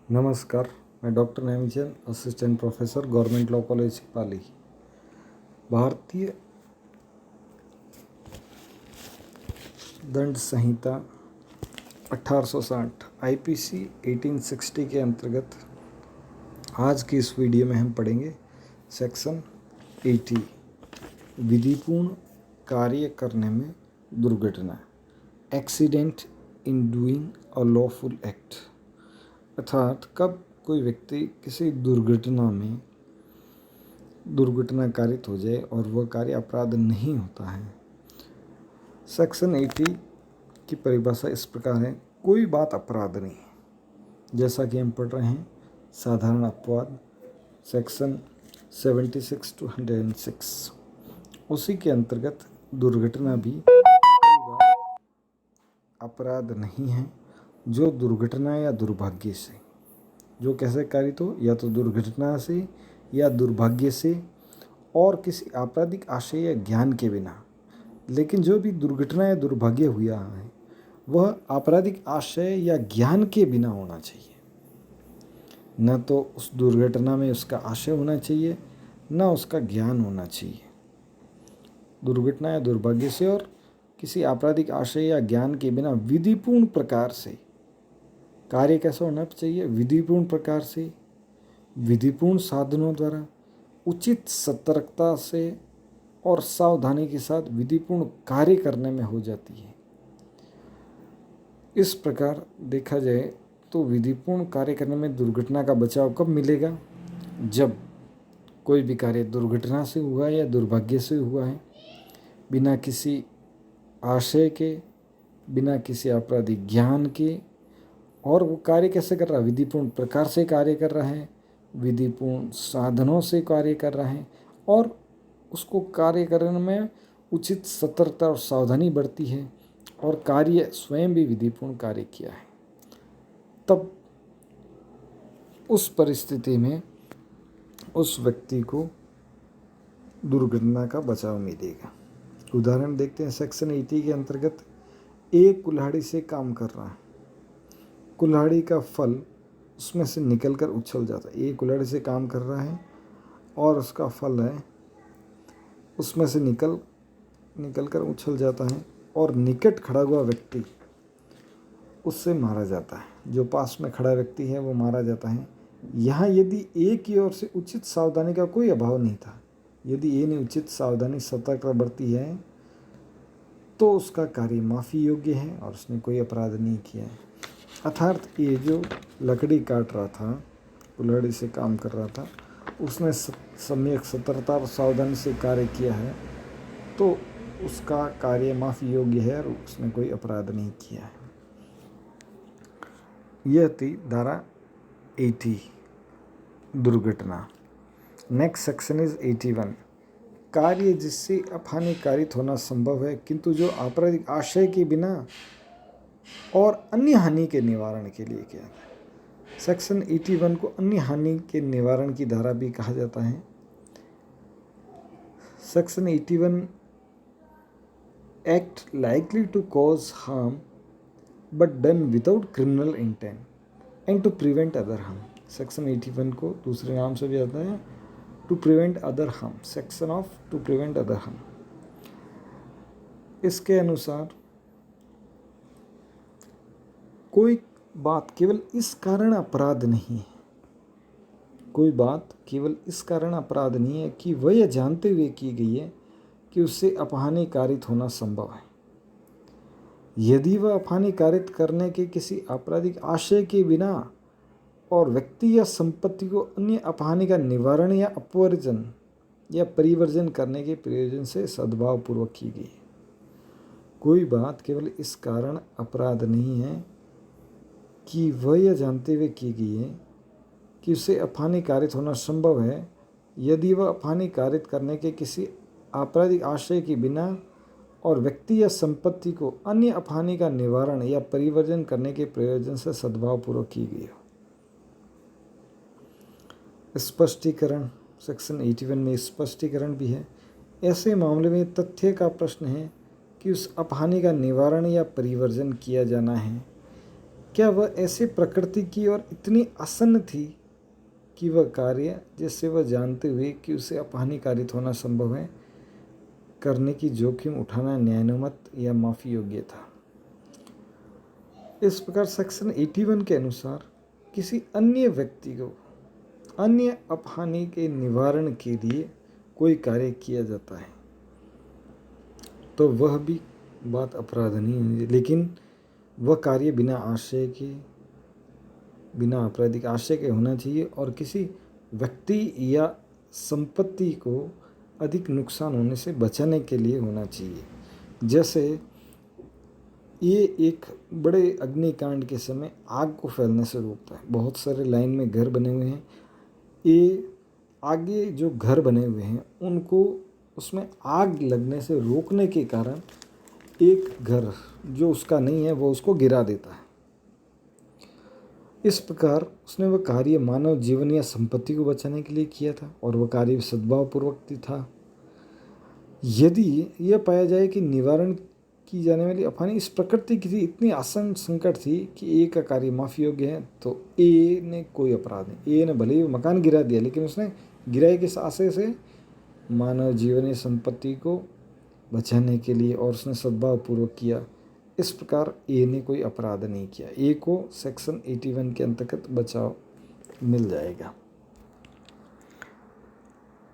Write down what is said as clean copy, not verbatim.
नमस्कार, मैं doctor Nemichand, assistant professor, government law college Pali. भारतीय दंड संहिता 1860 आईपीसी 1860 के अंतर्गत आज की इस वीडियो में हम पढ़ेंगे सेक्शन 80 विधिपूर्ण कार्य करने में दुर्घटना, accident in doing a lawful act. अर्थात कब कोई व्यक्ति किसी दुर्घटना कारित हो जाए और वह कार्य अपराध नहीं होता है। सेक्शन 80 की परिभाषा इस प्रकार है: कोई बात अपराध नहीं। जैसा कि हम पढ़ रहे हैं साधारण अपवाद सेक्शन 76 to 106, उसी के अंतर्गत दुर्घटना भी अपराध नहीं है जो दुर्घटना या दुर्भाग्य से, जो कैसे कारित हो, या तो दुर्घटना से या दुर्भाग्य से और किसी आपराधिक आशय या ज्ञान के बिना। लेकिन जो भी दुर्घटना या दुर्भाग्य हुआ है वह आपराधिक आशय या ज्ञान के बिना होना चाहिए। न तो उस दुर्घटना में उसका आशय होना चाहिए, न उसका ज्ञान होना चाहिए। दुर्घटना या दुर्भाग्य से और किसी आपराधिक आशय या ज्ञान के बिना विधिपूर्ण प्रकार से कार्य कैसा होना चाहिए? विधिपूर्ण प्रकार से, विधिपूर्ण साधनों द्वारा, उचित सतर्कता से और सावधानी के साथ विधिपूर्ण कार्य करने में हो जाती है। इस प्रकार देखा जाए तो विधिपूर्ण कार्य करने में दुर्घटना का बचाव कब मिलेगा? जब कोई भी कार्य दुर्घटना से हुआ है या दुर्भाग्य से हुआ है, बिना किसी आशय के, बिना किसी आपराधिक ज्ञान के, और वो कार्य कैसे कर रहा है? विधिपूर्ण प्रकार से कार्य कर रहा है, विधिपूर्ण साधनों से कार्य कर रहा है और उसको कार्य करने में उचित सतर्कता और सावधानी बढ़ती है और कार्य स्वयं भी विधिपूर्ण कार्य किया है, तब उस परिस्थिति में उस व्यक्ति को दुर्घटना का बचाव मिलेगा। उदाहरण देखते हैं। सेक्शन 80 के अंतर्गत एक कुल्हाड़ी से काम कर रहा है, कुल्हाड़ी का फल उसमें से निकलकर उछल जाता है। एक कुल्हाड़ी से काम कर रहा है और उसका फल है उसमें से निकलकर उछल जाता है और निकट खड़ा हुआ व्यक्ति उससे मारा जाता है। जो पास में खड़ा व्यक्ति है वो मारा जाता है। यहाँ यदि ए की ओर से उचित सावधानी का कोई अभाव नहीं था, यदि ए ने उचित सावधानी सतर्कता बरती है तो उसका कार्य माफ़ी योग्य है और उसने कोई अपराध नहीं किया है। अर्थात ये जो लकड़ी काट रहा था, कुल्हाड़ी से काम कर रहा था, उसने सम्यक सतर्कता और सावधानी से कार्य किया है तो उसका कार्य माफ़ी योग्य है और उसने कोई अपराध नहीं किया है। यह थी धारा 80 दुर्घटना। नेक्स्ट सेक्शन इज 81 कार्य जिससे अपहानि कारित होना संभव है किंतु जो आपराधिक आशय के बिना और अन्य हानि के निवारण के लिए किया है। सेक्शन 81 को अन्य हानि के निवारण की धारा भी कहा जाता है। Section 81 act likely to cause harm but done without criminal intent and to prevent other harm. Section 81 को दूसरे नाम से भी आता है to prevent other harm, section of to prevent other harm. इसके अनुसार कोई बात केवल इस कारण अपराध नहीं है, कोई बात केवल इस कारण अपराध नहीं है कि वह यह जानते हुए की गई है कि उससे अपहानि कारित होना संभव है। यदि वह अपहानि कारित करने के किसी आपराधिक आशय के बिना और व्यक्ति या संपत्ति को अन्य अपहानि का निवारण या अपवर्जन या परिवर्जन करने के प्रयोजन से सद्भावपूर्वक की गई है। कोई बात केवल इस कारण अपराध नहीं है कि वह यह जानते हुए की गई है कि उससे अपहानि कारित होना संभव है, यदि वह अपहानि कारित करने के किसी आपराधिक आशय के बिना और व्यक्ति या संपत्ति को अन्य अपहानि का निवारण या परिवर्जन करने के प्रयोजन से सद्भावपूर्वक की गई हो। स्पष्टीकरण सेक्शन 81 में स्पष्टीकरण भी है। ऐसे मामले में तथ्य का प्रश्न है कि उस अपहानि का निवारण या परिवर्जन किया जाना है क्या वह ऐसे प्रकृति की और इतनी आसन्न थी कि वह कार्य जिससे वह जानते हुए कि उसे अपहानिकारित होना संभव है करने की जोखिम उठाना न्यायोन्मत या माफ़ी योग्य था। इस प्रकार सेक्शन 81 के अनुसार किसी अन्य व्यक्ति को अन्य अपहानि के निवारण के लिए कोई कार्य किया जाता है तो वह भी बात अपराध नहीं है, लेकिन वह कार्य बिना आशय के, बिना आपराधिक आशय के होना चाहिए और किसी व्यक्ति या संपत्ति को अधिक नुकसान होने से बचाने के लिए होना चाहिए। जैसे ये एक बड़े अग्निकांड के समय आग को फैलने से रोकता है। बहुत सारे लाइन में घर बने हुए हैं, ये आगे जो घर बने हुए हैं उनको उसमें आग लगने से रोकने के कारण एक घर जो उसका नहीं है वो उसको गिरा देता है। इस प्रकार उसने वह कार्य मानव जीवन या संपत्ति को बचाने के लिए किया था और वह कार्य सद्भावपूर्वक था। यदि यह पाया जाए कि निवारण की जाने वाली अपहानि इस प्रकृति की थी, इतनी आसन संकट थी कि ए का कार्य माफ़ी योग्य है, तो ए ने कोई अपराध नहीं। ए ने भले ही मकान गिरा दिया लेकिन उसने गिराए किस आशय से? मानव जीवन या संपत्ति को बचाने के लिए, और उसने सद्भावपूर्वक किया। इस प्रकार ए ने कोई अपराध नहीं किया। ए को सेक्शन 81 के अंतर्गत बचाव मिल जाएगा।